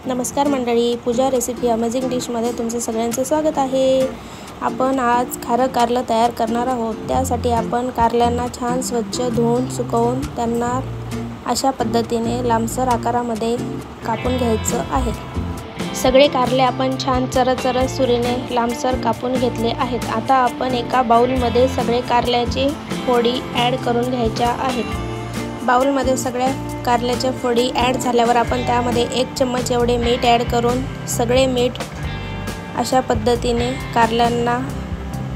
नमस्कार मंडळी, पूजा recipe amazing डिशमध्ये तुमचं सगळ्यांचं स्वागत आहे। आपण आज खारं कारलं तयार करणार आहोत। त्यासाठी आपण कारल्यांना छान स्वच्छ धुवून सुकवून त्यांना अशा पद्धतीने लांबसर आकारामध्ये कापून घ्यायचं आहे। सगळे कारले आपण छान चरचर सुरीने लांबसर कापून घेतले आहेत। आता आपण एका बाउलमध्ये सगळे कारल्याची फोडी ॲड करून घ्यायच्या आहेत। बाउलमध्ये सगळ्या कारल्याच्या फोडी ॲड झाल्यावर आपण त्यामध्ये 1 चम्मच एवढे मीठ ॲड करून सगळे मीठ अशा पद्धतीने कारल्यांना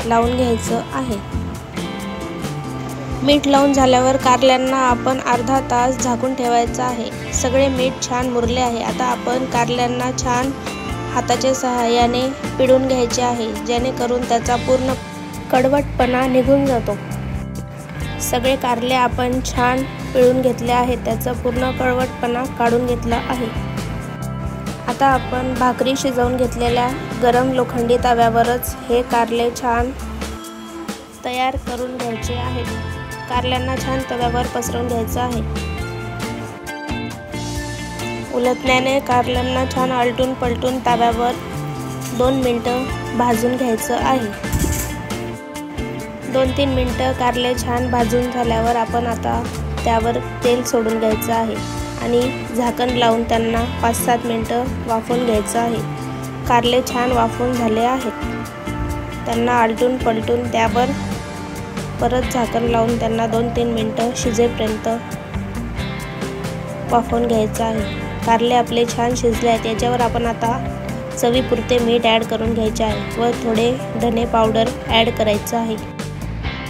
लावून घ्यायचं आहे। मीठ लावून झाल्यावर कारल्यांना आपण अर्धा तास झाकून ठेवायचं आहे। सगळे मीठ छान मुरले आहे। आता आपण कारल्यांना छान हाताच्या सहाय्याने पिळून घ्यायचे आहे, जेणेकरून त्याचा पूर्ण कडवटपणा निघून जातो। सगळे कारले आपण छान पिळून घेतले आहेत, त्याचा पूर्ण कडवटपणा काढून घेतला आहे। आता आपण भाकरी शिजवून घेतलेल्या गरम लोखंडी तव्यावरच हे कारले छान तयार करून घ्यायचे आहेत। कारल्यांना छान तव्यावर पसरवून घ्यायचं आहे। उलटण्याने कारल्यांना छान आलटून पलटून तव्यावर 2 मिनिटं भाजून घ्यायचं आहे। 2-3 मिनिटं कारले छान भाजून झाल्यावर आपण आता त्यावर तेल सोडून घ्यायचं आहे आणि झाकण लावून त्यांना 5-7 मिनिटं वाफवून घ्यायचं आहे। कारले छान वाफवून झाले आहेत। त्यांना आलटून पलटून त्यावर परत झाकण लावून त्यांना 2-3 मिनिटं शिजेपर्यंत वाफवून घ्यायचं आहे। कारले आपले छान शिजले आहेत। याच्यावर आपण आता चवीपुरते मीठ ॲड करून घ्यायचे आहे व थोडे धने पावडर ॲड करायचं आहे।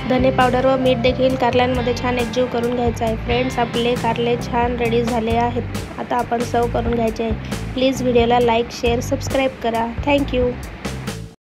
धने पावडर व मीठ देखील कारल्यांमध्ये छान एकजीव करून घ्यायचं आहे। फ्रेंड्स, आपले कारले छान रेडी झाले आहेत। आता आपण सर्व करून घ्यायचे आहे। प्लीज व्हिडिओला लाईक, शेअर, सबस्क्राईब करा। थँक्यू।